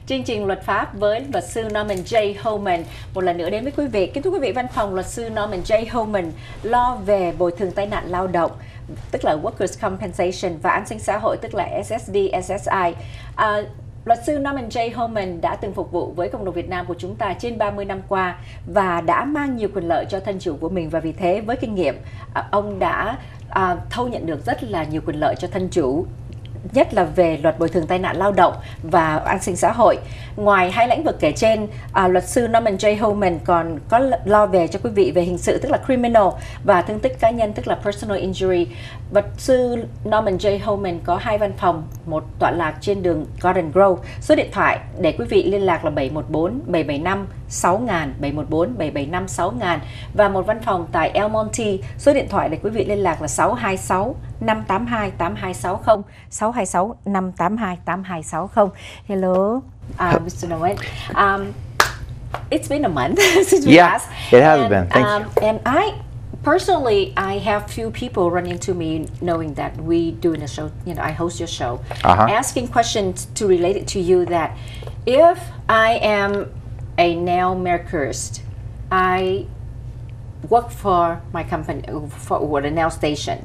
chương trình luật pháp với luật sư Norman J. Homen một lần nữa đến với quý vị. Kính thưa quý vị, văn phòng luật sư Norman J. Homen lo về bồi thường tai nạn lao động, tức là Workers' Compensation, và an sinh xã hội, tức là SSD, SSI. Luật sư Norman J. Homen đã từng phục vụ với cộng đồng Việt Nam của chúng ta trên 30 năm qua và đã mang nhiều quyền lợi cho thân chủ của mình, và vì thế với kinh nghiệm, ông đã thâu nhận được rất là nhiều quyền lợi cho thân chủ, nhất là về luật bồi thường tai nạn lao động và an sinh xã hội. Ngoài hai lĩnh vực kể trên, luật sư Norman J. Homen còn có lo về cho quý vị về hình sự, tức là criminal, và thương tích cá nhân, tức là personal injury. Luật sư Norman J. Homen có hai văn phòng, một tọa lạc trên đường Garden Grove. Số điện thoại để quý vị liên lạc là 714-775-6000, 714-775-6000, và một văn phòng tại El Monte. Số điện thoại để quý vị liên lạc là 626-582-8260, 626-582-8260. Hello, Mr. Noel. It's been a month since we asked. It has been. Thank you. And personally, I have few people running to me knowing that we doing a show, I host your show, asking questions to relate it to you that if I am a nail makerist, I work for my company, for the nail station,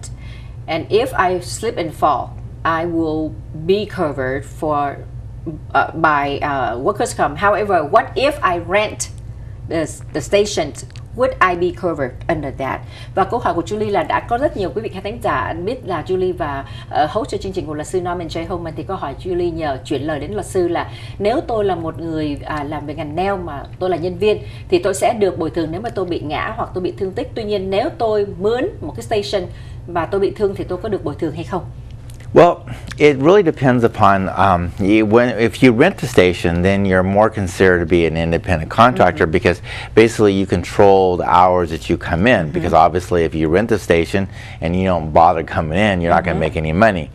and if I slip and fall, I will be covered for by workers' comp. However, what if I rent the station? Would I be covered under that? Và câu hỏi của Julie là đã có rất nhiều quý vị khán thính giả biết là Julie và host cho chương trình của luật sư Norman J. Homen thì có hỏi Julie nhờ chuyển lời đến luật sư là nếu tôi là một người làm về ngành nail mà tôi là nhân viên thì tôi sẽ được bồi thường nếu mà tôi bị ngã hoặc tôi bị thương tích. Tuy nhiên nếu tôi mướn một cái station và tôi bị thương thì tôi có được bồi thường hay không? Well, it really depends upon if you rent the station, then you're more considered to be an independent contractor because basically you control the hours that you come in. Because obviously, if you rent the station and you don't bother coming in, you're not going to make any money.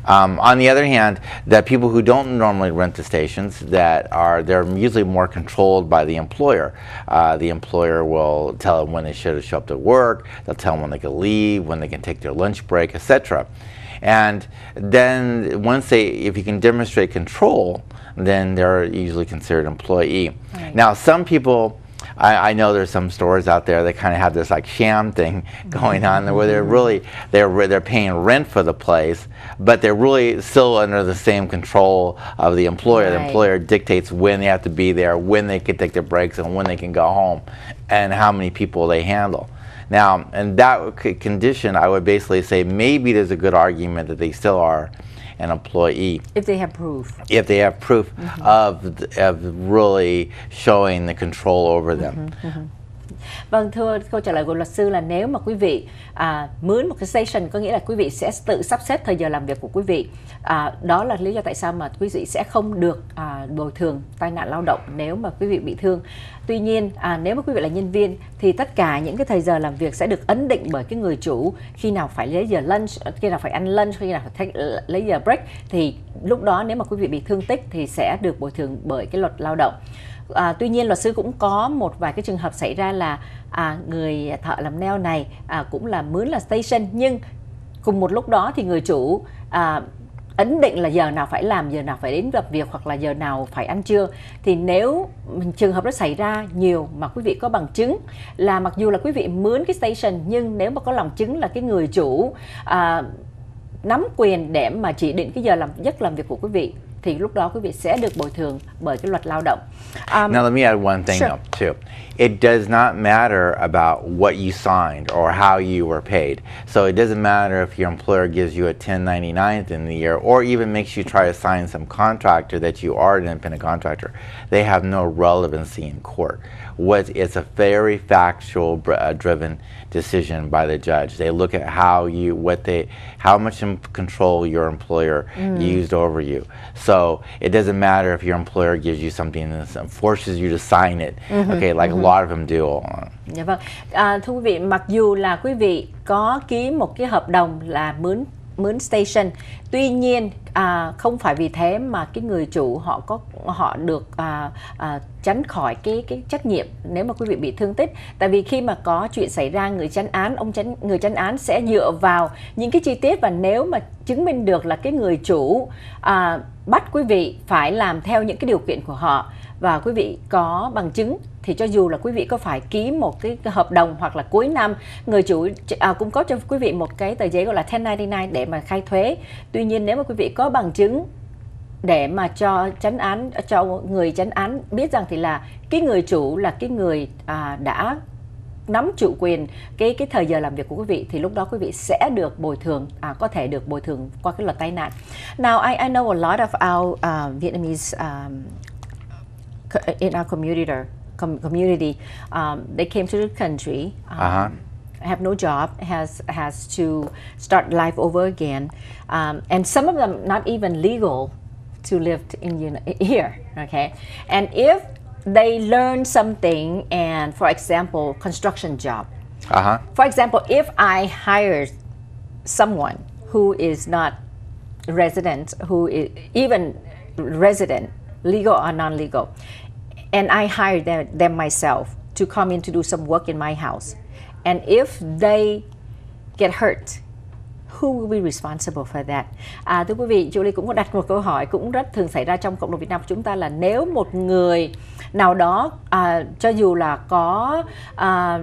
On the other hand, the people who don't normally rent the stations they're usually more controlled by the employer. The employer will tell them when they should show up to work. They'll tell them when they can leave, when they can take their lunch break, etc. And then if you can demonstrate control, then they're usually considered employee. Right. Now, some people, I know there's some stores out there that kind of have this like sham thing going on where they're paying rent for the place, but they're really still under the same control of the employer. Right. The employer dictates when they have to be there, when they can take their breaks, and when they can go home, and how many people they handle. Now, in that condition, I would basically say maybe there's a good argument that they still are an employee. If they have proof. If they have proof of really showing the control over them. Vâng, thưa câu trả lời của luật sư là nếu mà quý vị mướn một cái station, có nghĩa là quý vị sẽ tự sắp xếp thời giờ làm việc của quý vị. Đó là lý do tại sao mà quý vị sẽ không được bồi thường tai nạn lao động nếu mà quý vị bị thương. Tuy nhiên, nếu mà quý vị là nhân viên thì tất cả những cái thời giờ làm việc sẽ được ấn định bởi cái người chủ, khi nào phải lấy giờ lunch, khi nào phải ăn lunch, khi nào phải lấy giờ break, thì lúc đó nếu mà quý vị bị thương tích thì sẽ được bồi thường bởi cái luật lao động. Tuy nhiên luật sư cũng có một vài cái trường hợp xảy ra là người thợ làm nail này cũng là mướn là station, nhưng cùng một lúc đó thì người chủ ấn định là giờ nào phải làm, giờ nào phải đến làm việc, hoặc là giờ nào phải ăn trưa. Thì nếu trường hợp đó xảy ra nhiều mà quý vị có bằng chứng là mặc dù là quý vị mướn cái station, nhưng nếu mà có bằng chứng là cái người chủ nắm quyền để mà chỉ định cái giấc làm việc của quý vị, thì lúc đó quý vị sẽ được bồi thường bởi cái luật lao động. Now let me add one thing up too. It does not matter about what you signed or how you were paid. So it doesn't matter if your employer gives you a 1099 in the year or even makes you try to sign some contractor that you are an independent contractor. They have no relevancy in court. It's a very factual driven decision by the judge. They look at how much control your employer used over you. So it doesn't matter if your employer gives you something and forces you to sign it. Okay, like a lot of them do. Dạ vâng. Thưa quý vị, mặc dù là quý vị có ký một cái hợp đồng là mướn mướn station. Tuy nhiên không phải vì thế mà cái người chủ họ được tránh khỏi cái trách nhiệm nếu mà quý vị bị thương tích. Tại vì khi mà có chuyện xảy ra, người chánh án sẽ dựa vào những cái chi tiết, và nếu mà chứng minh được là cái người chủ bắt quý vị phải làm theo những cái điều kiện của họ và quý vị có bằng chứng, thì cho dù là quý vị có phải ký một cái hợp đồng hoặc là cuối năm, người chủ cung cấp cho quý vị một cái tờ giấy gọi là 1099 để mà khai thuế. Tuy nhiên nếu mà quý vị có bằng chứng để mà cho người chánh án biết rằng thì là cái người chủ là cái người đã nắm chủ quyền cái thời giờ làm việc của quý vị, thì lúc đó quý vị sẽ được bồi thường, có thể được bồi thường qua cái luật tai nạn. Now I know a lot of our Vietnamese in our community, they came to the country, have no job, has to start life over again, and some of them not even legal to live here. Okay, and if they learn something, and for example, construction job. For example, if I hire someone who is not resident, who is even resident, legal or non-legal, and I hire them myself to come in to do some work in my house, and if they get hurt, who will be responsible for that? Thưa quý vị, Julie cũng có đặt một câu hỏi cũng rất thường xảy ra trong cộng đồng Việt Nam của chúng ta, là nếu một người nào đó cho dù là có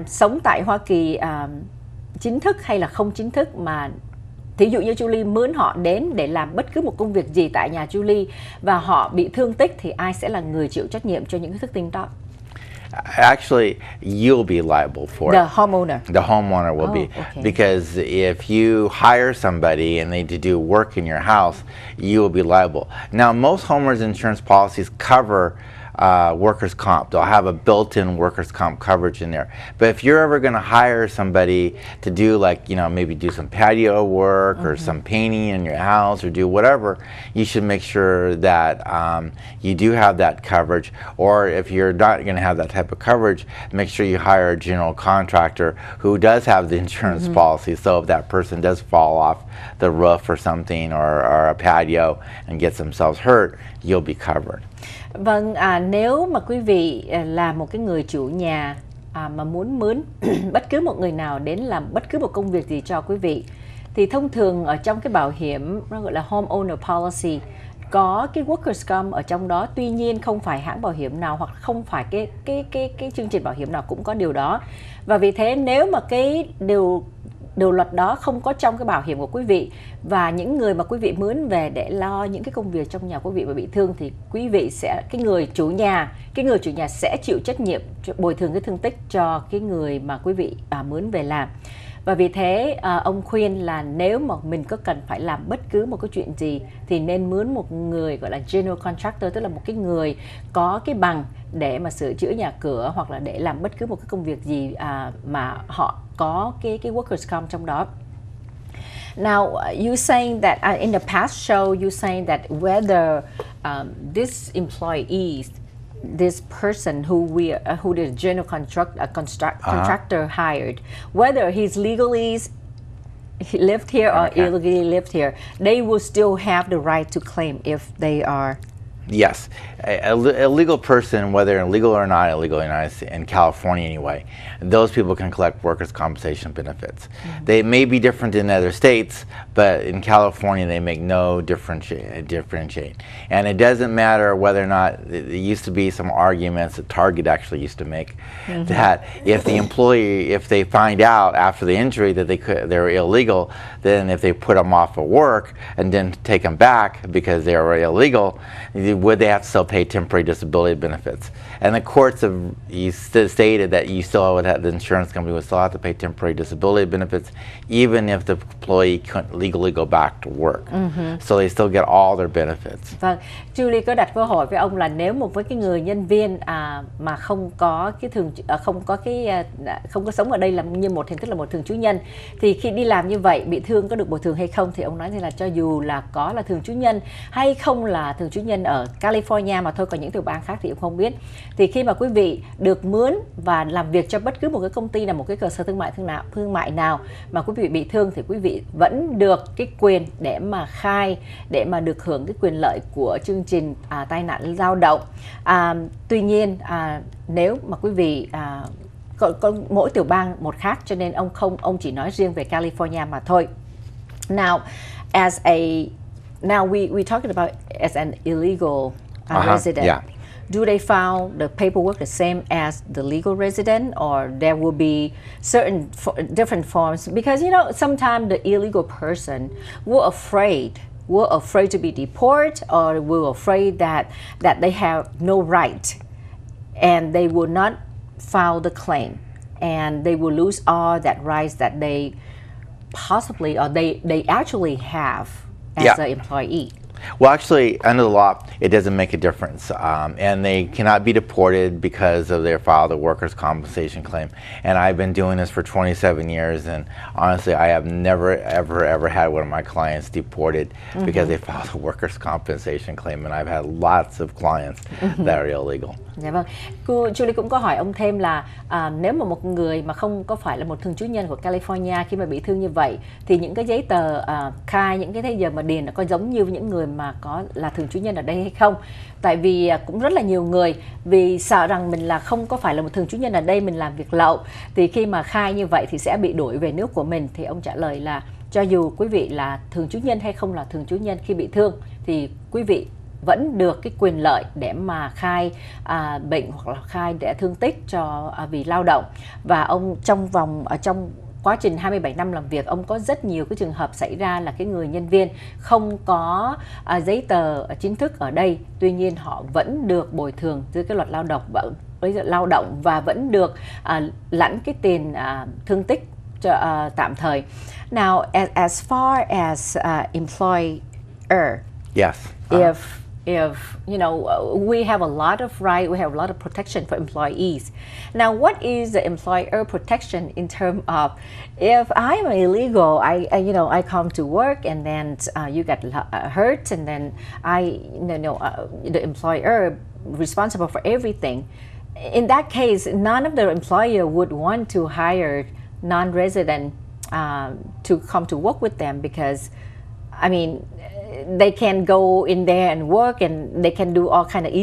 sống tại Hoa Kỳ chính thức hay là không chính thức, mà thí dụ như Julie mướn họ đến để làm bất cứ một công việc gì tại nhà Julie và họ bị thương tích, thì ai sẽ là người chịu trách nhiệm cho những cái thương tích đó? Actually, you'll be liable for the it. homeowner. The homeowner will be. Okay. Because if you hire somebody and they do work in your house, you will be liable. Now, most homeowners insurance policies cover workers' comp. They'll have a built-in workers' comp coverage in there. But if you're ever going to hire somebody to do, like, maybe do some patio work or some painting in your house or do whatever, you should make sure that you do have that coverage. Or if you're not going to have that type of coverage, make sure you hire a general contractor who does have the insurance policy. So if that person does fall off the roof or something, or a patio, and gets themselves hurt, you'll be covered. Vâng, nếu mà quý vị là một cái người chủ nhà mà muốn mướn bất cứ một người nào đến làm bất cứ một công việc gì cho quý vị, thì thông thường ở trong cái bảo hiểm nó gọi là homeowner policy có cái workers comp ở trong đó. Tuy nhiên không phải hãng bảo hiểm nào hoặc không phải cái chương trình bảo hiểm nào cũng có điều đó. Và vì thế nếu mà cái điều luật đó không có trong cái bảo hiểm của quý vị, và những người mà quý vị mướn về để lo những cái công việc trong nhà quý vị và bị thương, thì quý vị sẽ, cái người chủ nhà sẽ chịu trách nhiệm bồi thường cái thương tích cho cái người mà quý vị mướn về làm. Và vì thế ông khuyên là nếu mà mình có cần phải làm bất cứ một cái chuyện gì thì nên mướn một người gọi là general contractor, tức là một cái người có cái bằng để mà sửa chữa nhà cửa hoặc là để làm bất cứ một cái công việc gì mà họ có cái workers comp trong đó. Now, you saying that in the past show, you saying that whether this employee, this person who the general contractor hired, whether he's legally lived here or illegally lived here, they will still have the right to claim if they are. Yes, a legal person, whether illegal or not illegal in California anyway, those people can collect workers' compensation benefits. They may be different in other states, but in California they make no differentiate. And it doesn't matter whether or not, there used to be some arguments that Target actually used to make, that if the employee, if they find out after the injury that they're illegal, then if they put them off of work and then take them back because they were illegal, would they have to still pay temporary disability benefits? And the courts have stated that you still would have, the insurance company would still have to pay temporary disability benefits even if the employee couldn't legally go back to work. So they still get all their benefits. Vâng, Julie có đặt câu hỏi với ông là nếu một với cái người nhân viên mà không có sống ở đây làm như một hình thức là một thường trú nhân, thì khi đi làm như vậy bị thương có được bồi thường hay không? Thì ông nói là cho dù là có là thường trú nhân hay không là thường trú nhân ở California mà thôi, còn những tiểu bang khác thì ông không biết. Thì khi mà quý vị được mướn và làm việc cho bất cứ một cái công ty nào, một cái cơ sở thương mại nào mà quý vị bị thương, thì quý vị vẫn được được cái quyền để mà khai, để mà được hưởng cái quyền lợi của chương trình tai nạn lao động. Tuy nhiên nếu mà quý vị có mỗi tiểu bang một khác, cho nên ông chỉ nói riêng về California mà thôi. Now we talking about as an illegal resident. Yeah. Do they file the paperwork the same as the legal resident, or there will be certain different forms? Because sometimes the illegal person were afraid to be deported, or were afraid that they have no right, and they will not file the claim, and they will lose all that rights that they possibly or they actually have as an employee. Well, actually, under the law, it doesn't make a difference, and they cannot be deported because of their filed a workers' compensation claim. And I've been doing this for 27 years, and honestly, I have never, ever had one of my clients deported because they filed a workers' compensation claim, and I've had lots of clients that are illegal. Dạ vâng. Cô Julie cũng có hỏi ông thêm là nếu mà một người mà không có phải là một thường trú nhân của California, khi mà bị thương như vậy thì những cái giấy tờ khai, những cái giấy giờ mà điền nó có giống như những người mà có là thường trú nhân ở đây hay không? Tại vì cũng rất là nhiều người vì sợ rằng mình là không có phải là một thường trú nhân ở đây, mình làm việc lậu, thì khi mà khai như vậy thì sẽ bị đuổi về nước của mình. Thì ông trả lời là cho dù quý vị là thường trú nhân hay không là thường trú nhân, khi bị thương thì quý vị vẫn được cái quyền lợi để mà khai bệnh hoặc là khai để thương tích cho vì lao động. Và ông trong quá trình 27 năm làm việc, ông có rất nhiều cái trường hợp xảy ra là cái người nhân viên không có giấy tờ chính thức ở đây, tuy nhiên họ vẫn được bồi thường dưới cái luật lao động và vẫn được lãnh cái tiền thương tích tạm thời. Now, as far as employer, yes, if we have a lot of right, we have a lot of protection for employees. Now, what is the employer protection in terms of if I'm illegal, I come to work and then you get hurt, and then the employer responsible for everything. In that case, none of the employer would want to hire non-resident to come to work with them, because they can go in there and work, and they can do all kind of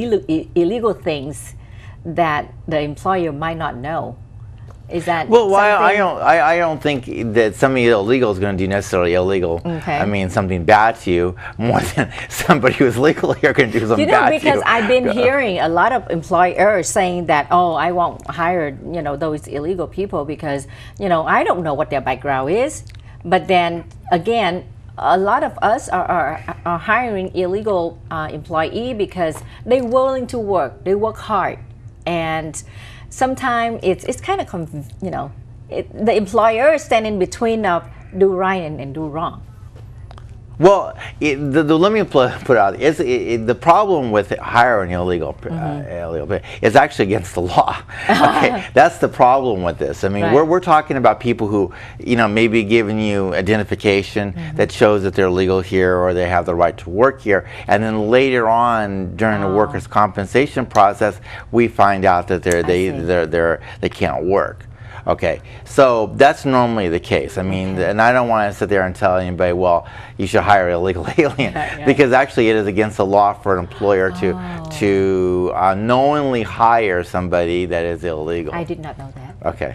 illegal things that the employer might not know. Is that I don't think that somebody illegal is going to do necessarily illegal. Okay. Something bad to you more than somebody who's legal here can do something bad to you. Because I've been hearing a lot of employers saying that, I won't hire those illegal people because I don't know what their background is. But then again, a lot of us are hiring illegal employee because they're willing to work. They work hard, and sometimes it's kind of the employer is standing between of do right and do wrong. Well, let me put it out. The problem with hiring illegal is actually against the law. Okay, that's the problem with this. Right. We're talking about people who, maybe giving you identification that shows that they're legal here or they have the right to work here, and then later on during the workers' compensation process, we find out that they can't work. Okay, so that's normally the case. And I don't want to sit there and tell anybody, well, you should hire an illegal alien, because actually it is against the law for an employer to knowingly hire somebody that is illegal. I did not know that. Okay.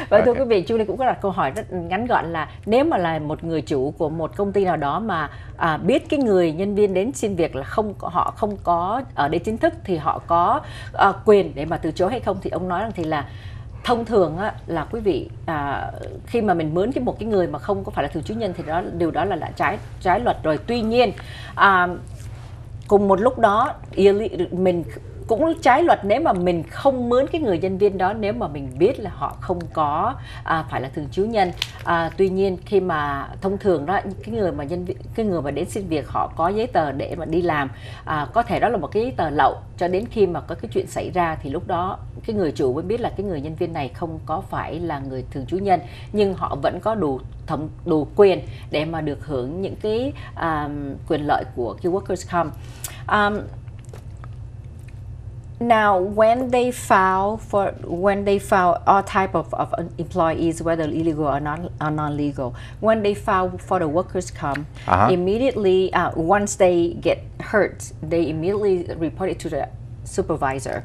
Và thưa quý vị, Julie cũng có đặt câu hỏi rất ngắn gọn là nếu mà là một người chủ của một công ty nào đó mà biết cái người nhân viên đến xin việc là họ không có ở đây chính thức, thì họ có quyền để mà từ chối hay không, thì ông nói rằng thì là thông thường là quý vị khi mà mình mướn một cái người mà không có phải là thường trú nhân thì điều đó là trái luật rồi. Tuy nhiên cùng một lúc đó mình cũng trái luật nếu mà mình không mướn cái người nhân viên đó nếu mà mình biết là họ không có phải là thường trú nhân. Tuy nhiên khi mà thông thường đó, cái người mà đến xin việc họ có giấy tờ để mà đi làm, có thể đó là một cái giấy tờ lậu, cho đến khi mà có cái chuyện xảy ra thì lúc đó cái người chủ mới biết là cái người nhân viên này không có phải là người thường trú nhân, nhưng họ vẫn có đủ quyền để mà được hưởng những cái quyền lợi của cái workers comp. Now, when they file all type of employees, whether illegal or non-legal, when they file for the workers' comp, immediately once they get hurt, they immediately report it to the supervisor.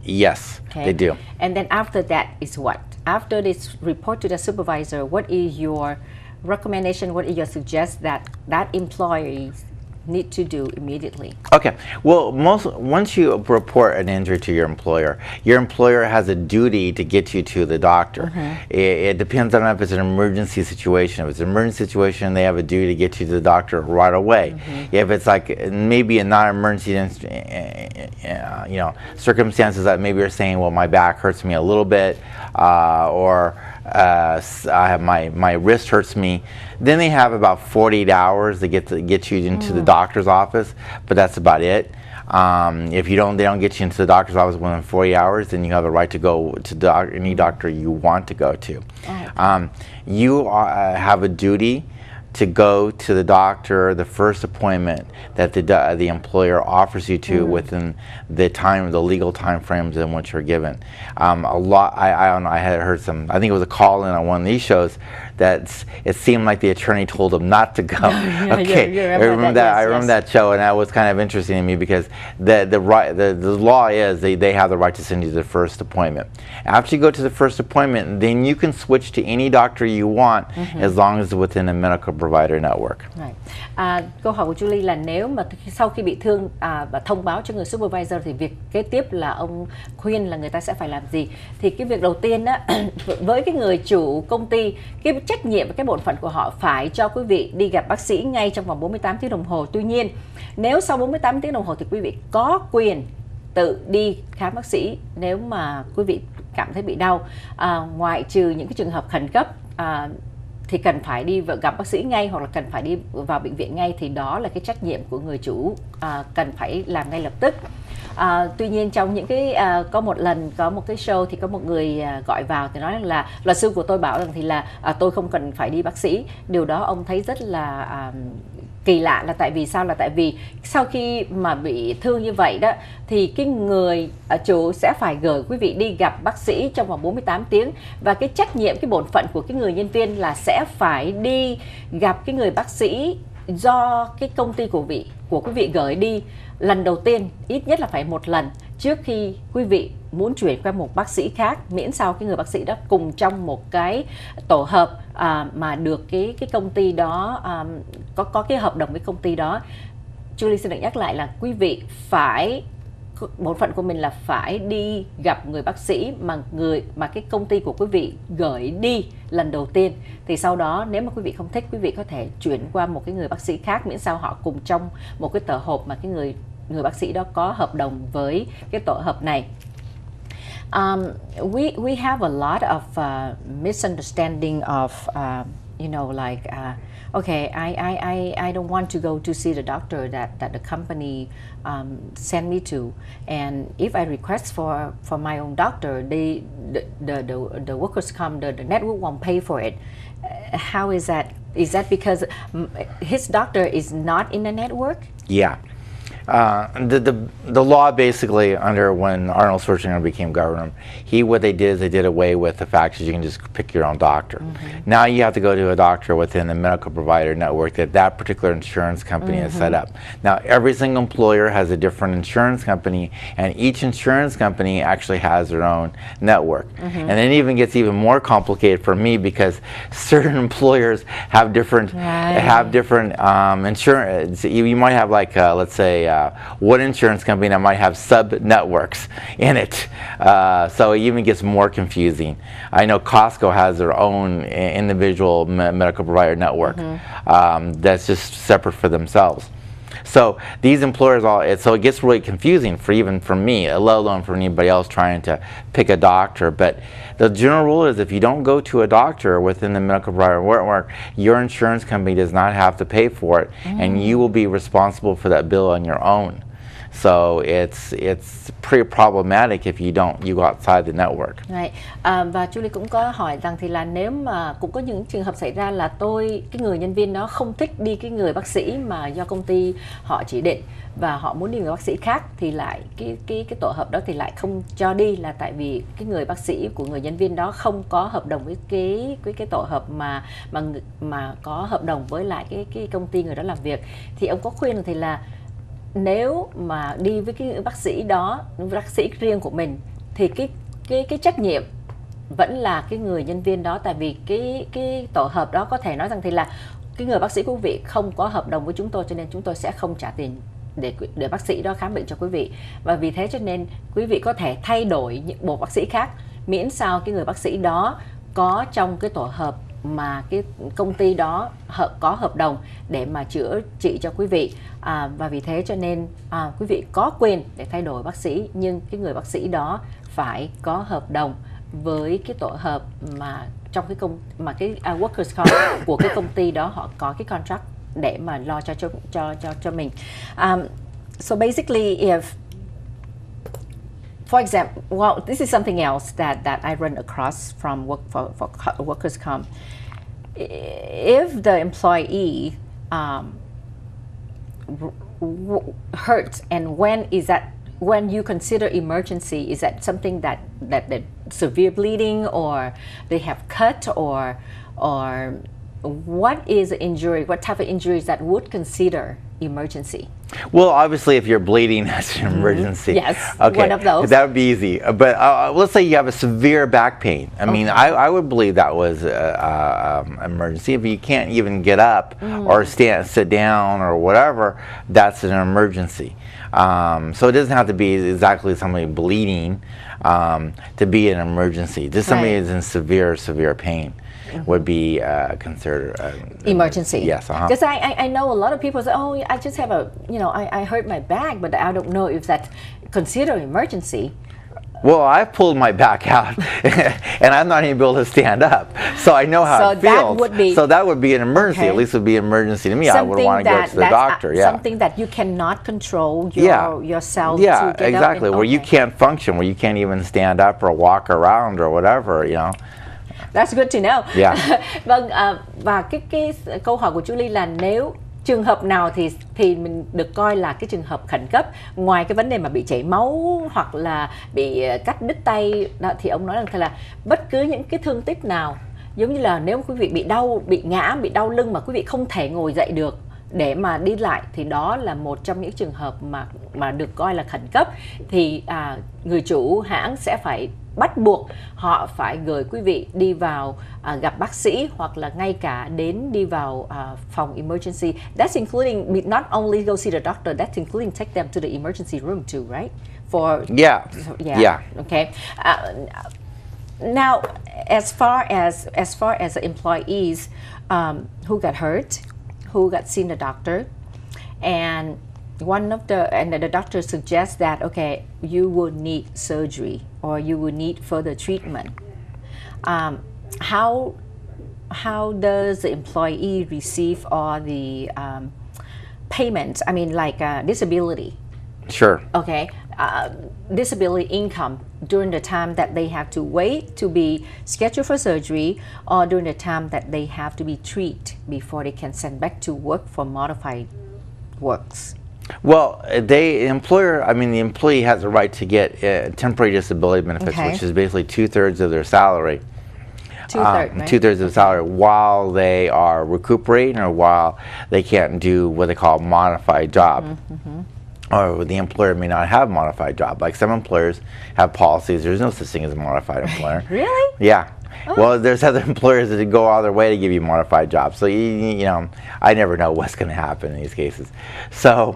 Yes, they do. And then after that is what? After this report to the supervisor, what is your recommendation? What is your suggestion that employees need to do immediately? Okay. Well, once you report an injury to your employer has a duty to get you to the doctor. It depends on if it's an emergency situation. If it's an emergency situation, they have a duty to get you to the doctor right away. If it's like maybe a non-emergency, circumstances that maybe you're saying, well, my back hurts me a little bit, or I have my wrist hurts me, then they have about 48 hours to get you into the doctor's office, but that's about it. If they don't get you into the doctor's office within 40 hours, then you have the right to go to any doctor you want to go to. You have a duty to go to the doctor, the first appointment that the employer offers you to within the legal time frames in which you're given. I don't know, I had heard I think it was a call-in on one of these shows that it seemed like the attorney told him not to go. Okay, I remember that show, and that was kind of interesting to me because the law is they have the right to send you to the first appointment. After you go to the first appointment, then you can switch to any doctor you want as long as it's within a medical provider network. Câu hỏi của Julie là nếu mà sau khi bị thương và thông báo cho người supervisor thì việc kế tiếp là ông khuyên là người ta sẽ phải làm gì? Thì cái việc đầu tiên á, với cái người chủ công ty, cái trách nhiệm và cái bổn phận của họ phải cho quý vị đi gặp bác sĩ ngay trong vòng 48 tiếng đồng hồ. Tuy nhiên, nếu sau 48 tiếng đồng hồ thì quý vị có quyền tự đi khám bác sĩ nếu mà quý vị cảm thấy bị đau, ngoại trừ những cái trường hợp khẩn cấp thì cần phải đi gặp bác sĩ ngay hoặc là cần phải đi vào bệnh viện ngay, thì đó là cái trách nhiệm của người chủ cần phải làm ngay lập tức. Tuy nhiên trong những cái có một lần có một cái show thì có một người gọi vào thì nói rằng là luật sư của tôi bảo rằng thì là tôi không cần phải đi bác sĩ. Điều đó ông thấy rất là kỳ lạ, là tại vì sao? Là tại vì sau khi mà bị thương như vậy đó thì cái người chủ sẽ phải gửi quý vị đi gặp bác sĩ trong vòng 48 tiếng, và cái trách nhiệm, cái bổn phận của cái người nhân viên là sẽ phải đi gặp cái người bác sĩ do cái công ty của quý vị gửi đi lần đầu tiên, ít nhất là phải một lần trước khi quý vị muốn chuyển qua một bác sĩ khác, miễn sao cái người bác sĩ đó cùng trong một cái tổ hợp mà được cái công ty đó có cái hợp đồng với công ty đó. Julie xin được nhắc lại là quý vị phải, bổn phận của mình là phải đi gặp người bác sĩ mà cái công ty của quý vị gửi đi lần đầu tiên. Thì sau đó nếu mà quý vị không thích, quý vị có thể chuyển qua một cái người bác sĩ khác, miễn sao họ cùng trong một cái tổ hợp mà cái người bác sĩ đó có hợp đồng với cái tổ hợp này. We have a lot of misunderstanding of okay, I don't want to go to see the doctor that the company sent me to, and if I request for my own doctor, the workers' comp, the network won't pay for it. How is that? Is that because his doctor is not in the network? Yeah. The law basically when Arnold Schwarzenegger became governor, what they did is they did away with the fact that you can just pick your own doctor. Now you have to go to a doctor within the medical provider network that particular insurance company has set up. Now every single employer has a different insurance company, and each insurance company actually has their own network. And it even gets even more complicated for me because certain employers have different insurance. You might have like let's say one insurance company that might have sub-networks in it. So it even gets more confusing. I know Costco has their own individual medical provider network that's just separate for themselves. So these employers so it gets really confusing even for me, let alone for anybody else trying to pick a doctor. But the general rule is if you don't go to a doctor within the medical provider network, your insurance company does not have to pay for it, and you will be responsible for that bill on your own. So it's pretty problematic if you go outside the network. Right. Và Julie cũng có hỏi rằng thì là nếu mà cũng có những trường hợp xảy ra là cái người nhân viên đó không thích đi cái người bác sĩ mà do công ty họ chỉ định và họ muốn đi người bác sĩ khác, thì lại cái tổ hợp đó thì lại không cho đi, là tại vì cái người bác sĩ của người nhân viên đó không có hợp đồng với cái tổ hợp mà có hợp đồng với lại cái công ty người đó làm việc. Thì ông có khuyên rằng thì là nếu mà đi với cái bác sĩ đó, bác sĩ riêng của mình, thì cái trách nhiệm vẫn là cái người nhân viên đó, tại vì cái tổ hợp đó có thể nói rằng thì là cái người bác sĩ của quý vị không có hợp đồng với chúng tôi, cho nên chúng tôi sẽ không trả tiền để bác sĩ đó khám bệnh cho quý vị. Và vì thế cho nên quý vị có thể thay đổi những bộ bác sĩ khác, miễn sao cái người bác sĩ đó có trong cái tổ hợp mà cái công ty đó có hợp đồng để mà chữa trị cho quý vị. Và vì thế cho nên quý vị có quyền để thay đổi bác sĩ, nhưng cái người bác sĩ đó phải có hợp đồng với cái tổ hợp mà trong cái workers comp của cái công ty đó, họ có cái contract để mà lo cho mình. So basically, if, for example, well, this is something else that I run across from for workers comp. If the employee hurts, and when you consider emergency, is that something that severe bleeding, or they have cut, or what is the injury? What type of injuries that would consider emergency? Well, obviously, if you're bleeding, that's an emergency. Yes, okay. one of those. That would be easy. But let's say you have a severe back pain. I mean, I would believe that was an emergency. If you can't even get up or sit down or whatever, that's an emergency. So it doesn't have to be exactly somebody bleeding to be an emergency. Just somebody who's in severe pain would be considered emergency. Yes, Because I know a lot of people say, oh, I just have I hurt my back, but I don't know if that's considered emergency. Well, I've pulled my back out, and I'm not even able to stand up, so I know how it feels. So that would be an emergency. Okay. At least it would be an emergency to me. I would want to go to the doctor. Something that you cannot control yourself. Yeah, to get exactly. up Where you can't function, where you can't even stand up or walk around or whatever, That's good to know. Yeah. Vâng, và cái câu hỏi của Julie là nếu trường hợp nào thì mình được coi là cái trường hợp khẩn cấp, ngoài cái vấn đề mà bị chảy máu hoặc là bị cắt đứt tay đó, thì ông nói rằng là bất cứ những cái thương tích nào, giống như là nếu quý vị bị đau, bị ngã, bị đau lưng mà quý vị không thể ngồi dậy được để mà đi lại, thì đó là một trong những trường hợp mà được coi là khẩn cấp, thì người chủ hãng sẽ phải bắt buộc họ phải gửi quý vị đi vào gặp bác sĩ, hoặc là ngay cả đến đi vào phòng emergency. That's including not only go see the doctor, that's including take them to the emergency room too, right? Yeah. Okay. Now, as far as the employees who got hurt, who got seen the doctor, and the doctor suggests that, okay, you will need surgery or you will need further treatment. How does the employee receive all the payments? I mean, like disability. Sure. Okay. Disability income during the time that they have to wait to be scheduled for surgery, or during the time that they have to be treated before they can send back to work for modified works. Well, the employee has a right to get temporary disability benefits, which is basically 2/3 of their salary. Two-thirds, right? 2/3 of the salary while they are recuperating or while they can't do what they call a modified job. Or the employer may not have a modified job. Like some employers have policies, there's no such thing as a modified employer. Really? Yeah. Well, there's other employers that go all their way to give you modified jobs. So, I never know what's going to happen in these cases. So,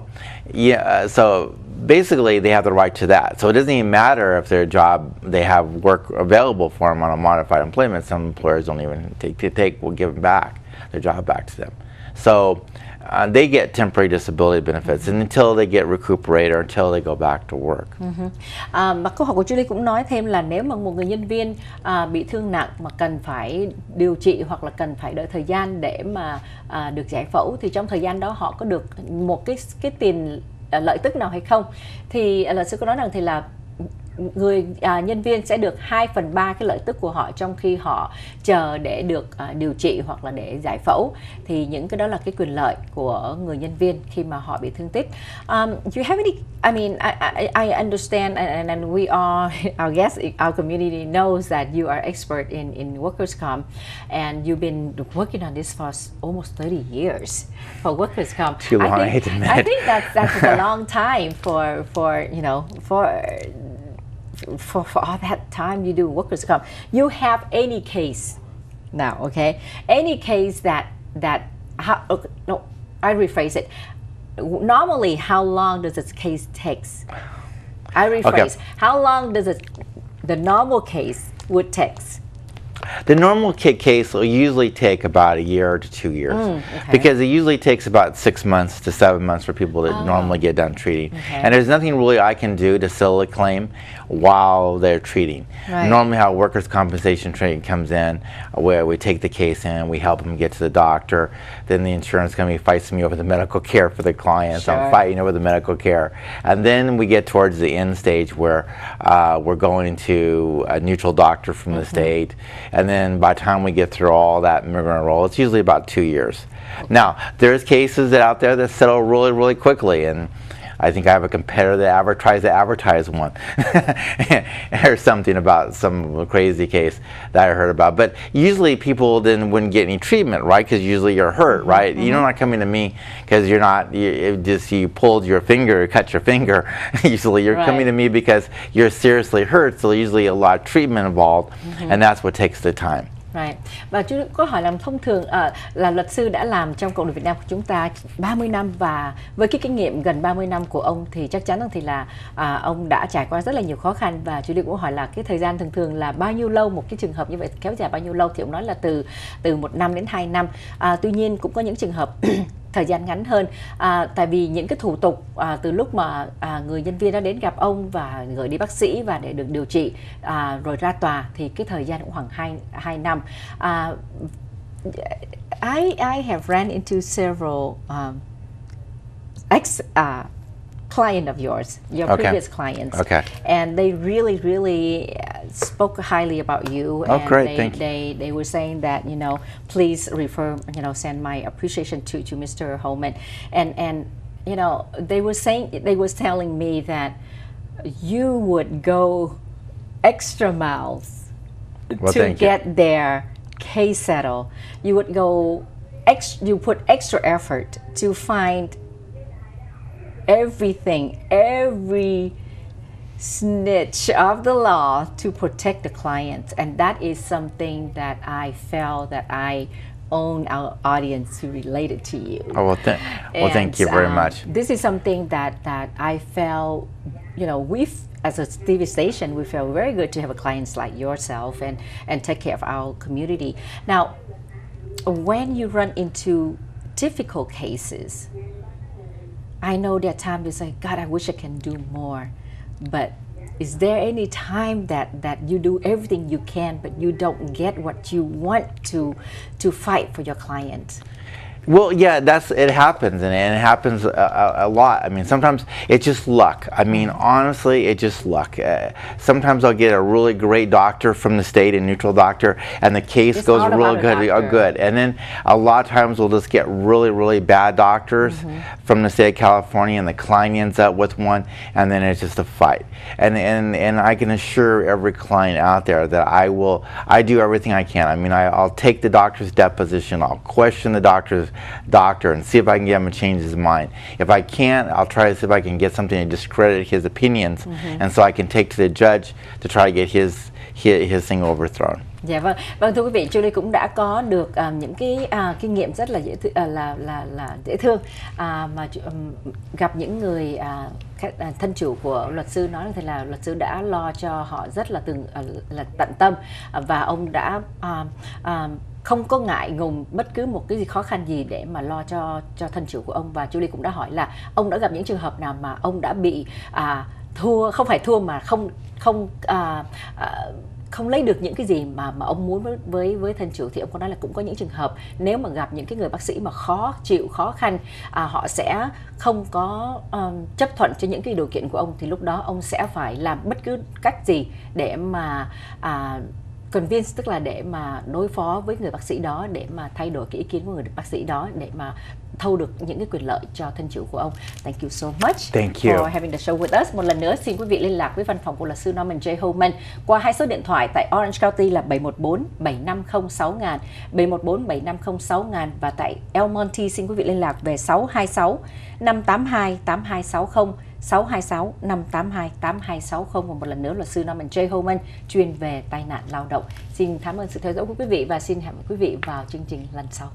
so basically they have the right to that. So it doesn't even matter if their job, they have work available for them on a modified employment. Some employers don't even will give them back, their job back to them. So they get temporary disability benefits until they get recuperated or until they go back to work. Và câu hỏi của Julie cũng nói thêm là nếu mà một người nhân viên bị thương nặng mà cần phải điều trị hoặc là cần phải đợi thời gian để mà được giải phẫu, thì trong thời gian đó họ có được một cái tiền lợi tức nào hay không. Thì luật sư có nói rằng thì là người nhân viên sẽ được 2/3 cái lợi tức của họ trong khi họ chờ để được điều trị hoặc là để giải phẫu. Thì những cái đó là cái quyền lợi của người nhân viên khi mà họ bị thương tích. Do you have any? I mean, I understand, and we all, our guests, our community knows that you are expert in workers' comp, and you've been working on this for almost 30 years for workers' comp. Too long, I hate to admit. I think that's a long time for all that time you do workers' comp. You have any case now, okay? Any case that no, I rephrase it. Normally, how long does this case takes? I rephrase. Okay. How long does the normal case would takes? The normal case will usually take about a year to 2 years, okay. because it usually takes about 6 months to 7 months for people to normally get done treating. Okay. And there's nothing really I can do to settle a claim while they're treating. Right. Normally how workers' compensation training comes in, where we take the case in, we help them get to the doctor, then the insurance company fights me over the medical care for the clients. Sure. I'm fighting over the medical care. And then we get towards the end stage where we're going to a neutral doctor from the state. And then by the time we get through all that immigrant roll, it's usually about 2 years. Now, there's cases out there that settle really, really quickly, and I think I have a competitor that tries to advertise one or something about some crazy case that I heard about. But usually people then wouldn't get any treatment, right? Because usually you're hurt, right? You're not coming to me because you pulled your finger, cut your finger. Usually you're coming to me because you're seriously hurt, so usually a lot of treatment involved, and that's what takes the time. Right. Và chú có hỏi làm thông thường là luật sư đã làm trong cộng đồng Việt Nam của chúng ta 30 năm, và với cái kinh nghiệm gần 30 năm của ông thì chắc chắn rằng thì là ông đã trải qua rất là nhiều khó khăn. Và chú Lý cũng hỏi là cái thời gian thường thường là bao nhiêu lâu, một cái trường hợp như vậy kéo dài bao nhiêu lâu, thì ông nói là từ 1 năm đến 2 năm. Tuy nhiên cũng có những trường hợp thời gian ngắn hơn, tại vì những cái thủ tục từ lúc mà người nhân viên đã đến gặp ông và gửi đi bác sĩ và để được điều trị rồi ra tòa thì cái thời gian cũng khoảng 2 năm. I have ran into several client of yours, your previous clients, and they really spoke highly about you. Oh, and great! Thank you. They were saying that, please refer, send my appreciation to Mr. Homen, and they was telling me that you would go extra miles to get their case settled. You would you put extra effort to find everything, every snitch of the law to protect the client, and that is something that I felt that I own our audience who related to you. Oh, thank you very much. This is something that I felt, as a TV station, we feel very good to have clients like yourself and take care of our community. Now, when you run into difficult cases, I know there are times you say, God, I wish I can do more. But is there any time that you do everything you can, but you don't get what you want to fight for your client? Well, yeah, it happens, and it happens a lot. I mean, sometimes it's just luck. I mean, honestly, it's just luck. Sometimes I'll get a really great doctor from the state, a neutral doctor, and the case goes real good. And then a lot of times we'll just get really bad doctors from the state of California, and the client ends up with one, and then it's just a fight. And I can assure every client out there that I do everything I can. I mean, I'll take the doctor's deposition, I'll question the doctor and see if I can get him to change his mind. If I can't, I'll try to see if I can get something to discredit his opinions, and so I can take to the judge to try to get his thing overthrown. Dạ vâng, thưa quý vị, Julie cũng đã có được những cái kinh nghiệm rất là dễ thương mà gặp những người thân chủ của luật sư, nói thì là luật sư đã lo cho họ rất là tận tâm, và ông đã không có ngại ngùng bất cứ một cái gì khó khăn gì để mà lo cho thân chủ của ông. Và Julie cũng đã hỏi là ông đã gặp những trường hợp nào mà ông đã bị thua, không phải thua mà không không lấy được những cái gì mà ông muốn với thân chủ, thì ông có nói là cũng có những trường hợp nếu mà gặp những cái người bác sĩ mà khó chịu, khó khăn, họ sẽ không có chấp thuận cho những cái điều kiện của ông, thì lúc đó ông sẽ phải làm bất cứ cách gì để mà convince, tức là để mà đối phó với người bác sĩ đó, để mà thay đổi cái ý kiến của người bác sĩ đó, để mà thâu được những cái quyền lợi cho thân chủ của ông. Thank you so much for having the show with us. Một lần nữa xin quý vị liên lạc với văn phòng của luật sư Norman J. Homen qua 2 số điện thoại tại Orange County là 714-750-6000, 714-750-6000, và tại El Monte xin quý vị liên lạc về 626-582-8260, 626-582-8260. Và một lần nữa luật sư Norman J. Homen chuyên về tai nạn lao động. Xin cảm ơn sự theo dõi của quý vị và xin hẹn gặp quý vị vào chương trình lần sau.